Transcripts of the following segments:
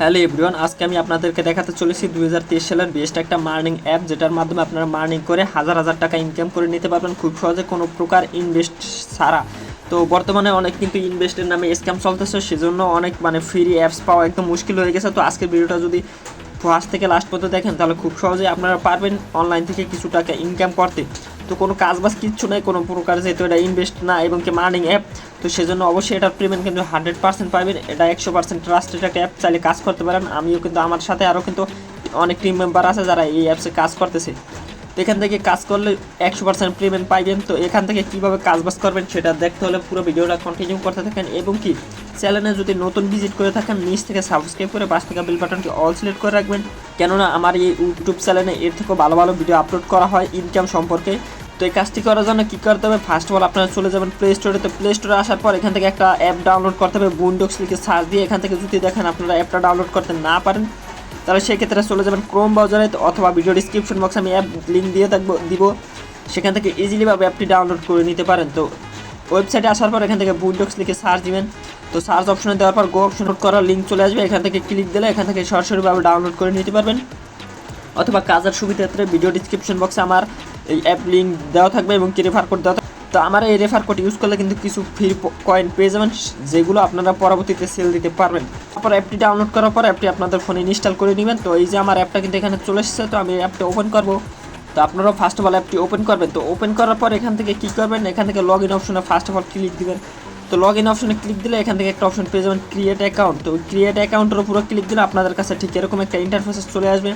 Hello everyone, আজকে আমি আপনাদেরকে দেখাতে চলেছি 2023 সালের বেস্ট একটা মার্নিং অ্যাপ, যেটার মাধ্যমে আপনারা মার্নিং করে হাজার হাজার টাকা ইনকাম করে নিতে পারবেন খুব সহজে, কোনো প্রকার ইনভেস্ট ছাড়া। তো বর্তমানে অনেক কিন্তু ইনভেস্টের নামে স্ক্যাম চলতেছে, সেজন্য অনেক ফ্রি অ্যাপস পাওয়া একদম মুশকিল হয়ে গেছে। তো আজকের ভিডিওটা যদি ফার্স্ট থেকে লাস্ট পর্যন্ত দেখেন তাহলে খুব সহজেই আপনারা পারবেন অনলাইন থেকে কিছু টাকা ইনকাম করতে। তো কোনো কাজ বাজ কিচ্ছু নাই কোনো প্রকার, যেহেতু এটা ইনভেস্ট না এবং কি মার্নিং অ্যাপ, তো সেজন্য অবশ্যই এটার পেমেন্ট কিন্তু 100% পাবেন। এটা 100% ট্রাস্টেড একটা অ্যাপ, চাইলে কাজ করতে পারেন। আমিও কিন্তু আমার সাথে আরও কিন্তু অনেক টিম মেম্বার আছে যারা এই অ্যাপসে কাজ করতেছে। তো এখান থেকে কাজ করলে 100% পেমেন্ট পাইবেন। তো এখান থেকে কীভাবে কাজ বাজ করবেন সেটা দেখতে হলে পুরো ভিডিওটা কন্টিনিউ করতে থাকেন, এবং কি চ্যানেলে যদি নতুন ভিজিট করে থাকেন নিচ থেকে সাবস্ক্রাইব করে পাশ থেকে বেল বাটনটি অল সিলেক্ট করে রাখবেন, কেননা আমার এই ইউটিউব চ্যানেলে এর থেকেও ভালো ভালো ভিডিও আপলোড করা হয় ইনকাম সম্পর্কে। তো এই কাজটি করার জন্য কী করতে হবে, ফার্স্ট অফ অল আপনারা চলে যাবেন প্লে স্টোরে। তো প্লে স্টোরে আসার পর এখান থেকে একটা অ্যাপ ডাউনলোড করতে হবে, বোনডেক্স লিখে সার্চ দিয়ে। এখান থেকে যদি দেখেন আপনারা অ্যাপটা ডাউনলোড করতে না পারেন তাহলে সেক্ষেত্রে চলে যাবেন ক্রোম ব্রাউজারে, অথবা ভিডিও ডিসক্রিপশন বক্সে আমি অ্যাপ লিঙ্ক দিয়ে দিব, সেখান থেকে ইজিলিভাবে অ্যাপটি ডাউনলোড করে নিতে পারেন। তো ওয়েবসাইটে আসার পর এখান থেকে বোনডেক্স লিখে সার্চ দিবেন। তো সার্চ অপশনে দেওয়ার পর গো অপশন করার লিঙ্ক চলে আসবে, এখান থেকে ক্লিক দিলে এখান থেকে সরাসরিভাবে ডাউনলোড করে নিতে পারবেন। অথবা কাজের সুবিধার্থে ভিডিও ডিসক্রিপশন বক্সে আমার এই অ্যাপ লিঙ্ক দেওয়া থাকবে এবং কি রেফার কোড দেওয়া থাকবে। তো আমার এই রেফার কোড ইউজ করলে কিন্তু কিছু ফ্রি কয়েন পেয়ে যাবেন, যেগুলো আপনারা পরবর্তীতে সেল দিতে পারবেন। তারপর অ্যাপটি ডাউনলোড করার পর অ্যাপটি আপনাদের ফোনে ইনস্টল করে নেবেন। তো এই যে আমার অ্যাপটা কিন্তু এখানে চলে এসেছে, তো আমি অ্যাপটা ওপেন করবো। তো আপনারাও ফার্স্ট অফ অল অ্যাপটি ওপেন করবেন। তো ওপেন করার পর এখান থেকে কী করবেন, এখান থেকে লগ ইন অপশনে ফার্স্ট অফ অল ক্লিক দিবেন। তো লগ ইন অপশনে ক্লিক দিলে এখান থেকে একটা অপশন পেয়ে যাবেন ক্রিয়েট অ্যাকাউন্ট। তো ক্রিয়েট অ্যাকাউন্টের উপরে ক্লিক দিলে আপনাদের কাছে ঠিক এরকম একটা ইন্টারফেস চলে আসবে।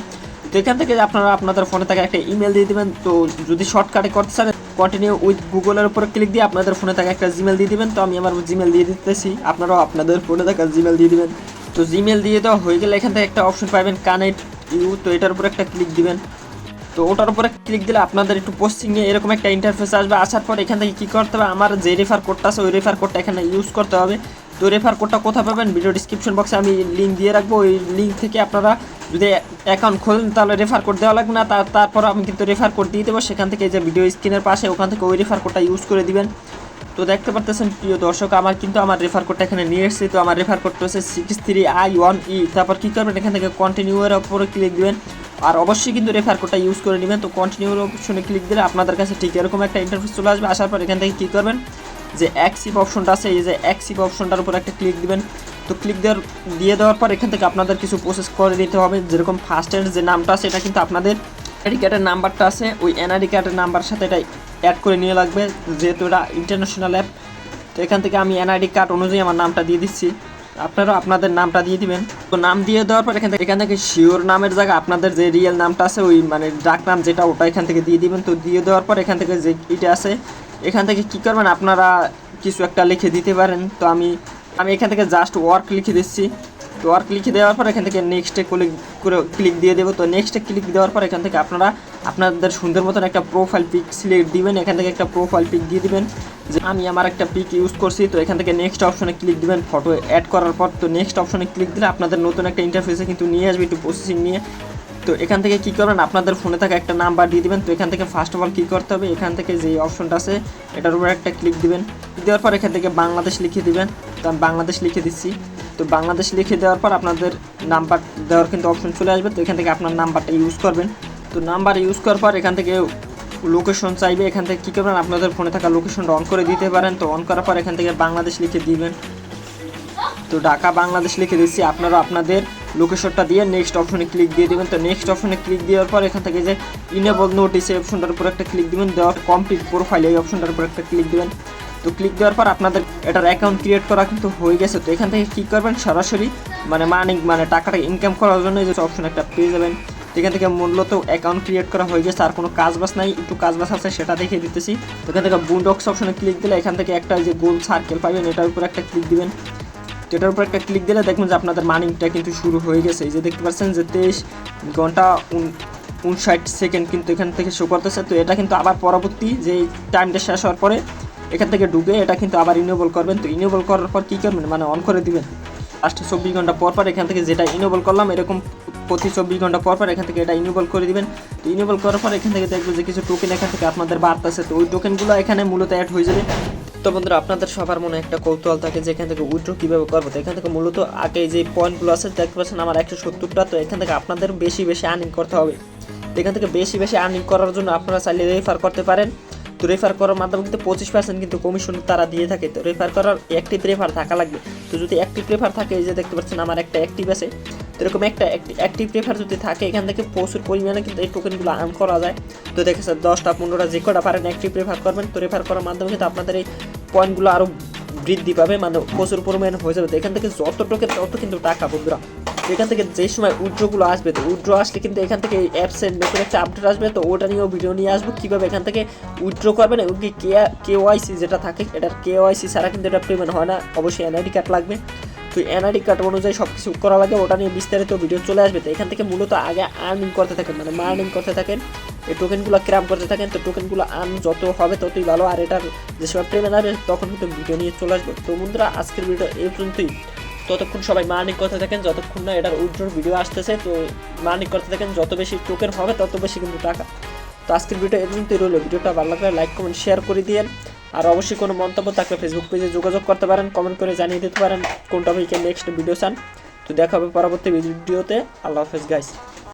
তো এখান থেকে আপনারা আপনাদের ফোনে থাকা একটা ইমেল দিয়ে দেবেন। তো যদি শর্টকাটে করতে চান কন্টিনিউ উইথ গুগলের উপরে ক্লিক দিয়ে আপনাদের ফোনে থাকা একটা জিমেল দিয়ে দেবেন। তো আমি আমার জিমেল দিয়ে দিতেছি, আপনারাও আপনাদের ফোনে থাকা জিমেল দিয়ে দেবেন। তো জিমেল দিয়ে দেওয়া হয়ে গেলে এখান থেকে একটা অপশন পাবেন কানেক্ট ইউ, তো এটার উপরে একটা ক্লিক দিবেন। তো ওটার উপরে ক্লিক দিলে আপনাদের একটু পোস্টিংয়ে এরকম একটা ইন্টারফেস আসবে। আসার পর এখান থেকে কী করতে হবে, আমার যে রেফার কোডটা আছে ওই রেফার কোডটা এখানে ইউজ করতে হবে। তো রেফার কোডটা কোথায় পাবেন, ভিডিও ডিসক্রিপশন বক্সে আমি লিঙ্ক দিয়ে রাখবো। ওই লিঙ্ক থেকে আপনারা যদি অ্যাকাউন্ট খোলেন তাহলে রেফার কোড দেওয়া লাগবে না, তারপর আমি কিন্তু রেফার কোড দিয়ে দেবো। সেখান থেকে যে ভিডিও স্ক্রিনের পাশে ওখান থেকে ওই রেফার কোডটা ইউজ করে দিবেন। তো দেখতে পারতেছেন প্রিয় দর্শক, আমার রেফার কোডটা এখানে নিয়ে এসেছি। তো আমার রেফার কোডটা হচ্ছে 63I1E। তারপর কী করবেন, এখান থেকে কন্টিনিউয়ের উপরে ক্লিক দিবেন, আর অবশ্যই কিন্তু রেফার কোডটা ইউজ করে নেবেন। তো কন্টিনিউর অপশনে ক্লিক দিলে আপনাদের কাছে ঠিক এরকম একটা ইন্টারফেস চলে আসবে। আসার পর এখান থেকে কী করবেন, যে 𝐿𝐴𝐶 অপশনটা আছে, এই যে 𝐿𝐴𝐶 অপশনটার উপর একটা ক্লিক দিবেন। তো ক্লিক দিয়ে দেওয়ার পর এখান থেকে আপনাদের কিছু প্রসেস করে নিতে হবে। যেরকম ফার্স্ট এর যে নামটা আছে এটা কিন্তু আপনাদের এনআইডি কার্ডের নাম্বারটা আছে, ওই এনআইডি কার্ডের নাম্বারের সাথে এটা অ্যাড করে নিয়ে লাগবে, যেহেতু এটা ইন্টারন্যাশনাল অ্যাপ। তো এখান থেকে আমি এনআইডি কার্ড অনুযায়ী আমার নামটা দিয়ে দিচ্ছি, আপনারাও আপনাদের নামটা দিয়ে দিবেন। তো নাম দিয়ে দেওয়ার পর এখান থেকে শিওর নামের জায়গায় আপনাদের যে রিয়েল নামটা আছে, ওই ডাক নাম যেটা, ওটা এখান থেকে দিয়ে দিবেন। তো দিয়ে দেওয়ার পর এখান থেকে যে এটা আছে এখান থেকে কী করবেন, আপনারা কিছু একটা লিখে দিতে পারেন। তো আমি এখান থেকে জাস্ট ওয়ার্ক লিখে দিচ্ছি। তো ওয়ার্ক লিখে দেওয়ার পর এখান থেকে নেক্সটে ক্লিক দিয়ে দেবো। তো নেক্সটে ক্লিক দেওয়ার পর এখান থেকে আপনারা আপনাদের সুন্দর মতন একটা প্রোফাইল পিক সিলেক্ট দিবেন। এখান থেকে একটা প্রোফাইল পিক দিয়ে দিবেন, যে আমি আমার একটা পিক ইউজ করছি। তো এখান থেকে নেক্সট অপশনে ক্লিক দিবেন ফটো অ্যাড করার পর। তো নেক্সট অপশনে ক্লিক দিলে আপনাদের নতুন একটা ইন্টারফেসে কিন্তু নিয়ে আসবে, একটু প্রসেসিং নিয়ে। তো এখান থেকে কী করবেন, আপনাদের ফোনে থাকা একটা নাম্বার দিয়ে দিবেন। তো এখান থেকে ফার্স্ট অফ অল কী করতে হবে, এখান থেকে যে অপশনটা আছে এটার উপর একটা ক্লিক দিবেন। দেওয়ার পর এখান থেকে বাংলাদেশ লিখে দিবেন। তো আমি বাংলাদেশ লিখে দিচ্ছি। তো বাংলাদেশ লিখে দেওয়ার পর আপনাদের নাম্বার দেওয়ার কিন্তু অপশন চলে আসবে। তো এখান থেকে আপনার নাম্বারটা ইউজ করবেন। তো নাম্বার ইউজ করার পর এখান থেকে লোকেশন চাইবে, এখান থেকে কী করবেন, আপনাদের ফোনে থাকা লোকেশনটা অন করে দিতে পারেন। তো অন করার পর এখান থেকে বাংলাদেশ লিখে দিবেন। তো ঢাকা বাংলাদেশ লিখে দিচ্ছি, আপনারা আপনাদের লোকেশনটা দিয়ে নেক্সট অপশনে ক্লিক দিয়ে দেবেন। তো নেক্সট অপশনে ক্লিক দেওয়ার পর এখান থেকে যে ইনেবল নোটিস এই অপশনটার উপর একটা ক্লিক দিবেন। দেওয়ার কমপ্লিট প্রোফাইল এই অপশনটার উপর একটা ক্লিক দিবেন। তো ক্লিক দেওয়ার পর আপনাদের এটার অ্যাকাউন্ট ক্রিয়েট করা কিন্তু হয়ে গেছে। তো এখান থেকে কী করবেন, সরাসরি টাকাটা ইনকাম করার জন্য এই যে অপশন একটা পেয়ে যাবেন। তো এখান থেকে মূলত অ্যাকাউন্ট ক্রিয়েট করা হয়ে গেছে, আর কোনো কাজ বাস নাই, একটু কাজ বাস আছে সেটা দেখিয়ে দিতেছি। তো এখান থেকে বোনডেক্স অপশনে ক্লিক দিলে এখান থেকে একটা যে গোল সার্কেল পাবেন, এটার উপর একটা ক্লিক দিবেন। তো এটার উপর একটা ক্লিক দিলে দেখবেন যে আপনাদের মার্নিংটা কিন্তু শুরু হয়ে গেছে। এই যে দেখতে পাচ্ছেন যে 23 ঘন্টা 59 সেকেন্ড কিন্তু এখান থেকে শো করতেছে। তো এটা কিন্তু আবার পরবর্তী যে টাইমটা শেষ হওয়ার পরে এখান থেকে ঢুকে এটা কিন্তু আবার ইনেবল করবেন। তো ইনেবল করার পর কী করবেন, অন করে দিবেন। লাস্টে 24 ঘন্টা পর এখান থেকে যেটা ইনেবল করলাম এরকম প্রতি 24 ঘন্টা পর এখান থেকে এটা ইনেবল করে দিবেন। তো ইনেবল করার পর এখান থেকে দেখবেন যে কিছু টোকেন এখান থেকে আপনাদের বাড়তেছে। তো ওই টোকেনগুলো এখানে মূলত অ্যাড হয়ে যাবে। তো বন্ধুরা আপনাদের সবার মনে একটা কৌতূহল থাকে যে এখান থেকে উইথড্র কীভাবে করবো। তো এখান থেকে মূলত আগে যে পয়েন্টগুলো আছে দেখতে পাচ্ছেন আমার 170টা। তো এখান থেকে আপনাদের বেশি আর্নিং করতে হবে। তো এখান থেকে বেশি আর্নিং করার জন্য আপনারা চাইলে রেফার করতে পারেন। তো রেফার করার মাধ্যমে কিন্তু 25% কিন্তু কমিশন তারা দিয়ে থাকে। তো রেফার করার অ্যাক্টিভ রেফার থাকা লাগবে। তো যদি অ্যাক্টিভ রেফার থাকে, এই যে দেখতে পাচ্ছেন আমার একটা অ্যাক্টিভ আছে, তো এরকম একটা অ্যাক্টিভ রেফার যদি থাকে এখান থেকে প্রচুর পরিমাণে কিন্তু এই টোকেনগুলো আর্ন করা যায়। তো দেখেছে 10টা 15টা যে কটা পারেন অ্যাক্টিভ রেফার করবেন। তো রেফার করার মাধ্যমে কিন্তু আপনাদের এই পয়েন্টগুলো আরও বৃদ্ধি পাবে, মানে প্রচুর পরিমাণে হয়ে যাবে। তো এখান থেকে যত টোকেন তত কিন্তু টাকা বন্ধুরা। এখান থেকে যে সময় উইথড্রগুলো আসবে, তো উইথড্র আসলে কিন্তু এখান থেকে এই অ্যাপসের নতুন একটা আপডেট আসবে। তো ওটা নিয়েও ভিডিও নিয়ে আসবো কীভাবে এখান থেকে উইথড্র করবেন এবং কি KYC যেটা থাকে, এটার KYC ছাড়া কিন্তু এটা পেমেন্ট হয় না, অবশ্যই NID কার্ড লাগবে। তো NID কার্ড অনুযায়ী সব কিছু করা লাগে, ওটা নিয়ে বিস্তারিত ভিডিও চলে আসবে। তো এখান থেকে মূলত আগে আর্নিং করতে থাকেন, মানে মার্নিং করতে থাকেন, এই টোকেনগুলো ক্র্যাম করতে থাকেন। তো টোকেনগুলো আর্ন যত হবে ততই ভালো, আর এটার যে সময় পেমেন্ট আসবে তখন কিন্তু ভিডিও নিয়ে চলে আসবে। তো বন্ধুরা আজকের ভিডিও এই পর্যন্তই। ততক্ষণ সবাই মার্নিং করতে থাকেন যতক্ষণ না এটার উইথড্রর ভিডিও আসতেছে। তো মার্নিং করতে থাকেন, যত বেশি টোকেন হবে তত বেশি কিন্তু টাকা। তো আজকের ভিডিও এই পর্যন্তই রইল। ভিডিওটা ভালো লাগলে লাইক কমেন্ট শেয়ার করে দিন। আর অবশ্যই কোনো মন্তব্য থাকলে ফেসবুক পেজে যোগাযোগ করতে পারেন, কমেন্ট করে জানিয়ে দিতে পারেন কোন টপিকে নেক্সট ভিডিও চান। তো দেখা হবে পরবর্তী ভিডিওতে। আল্লাহ হাফেজ গাইস।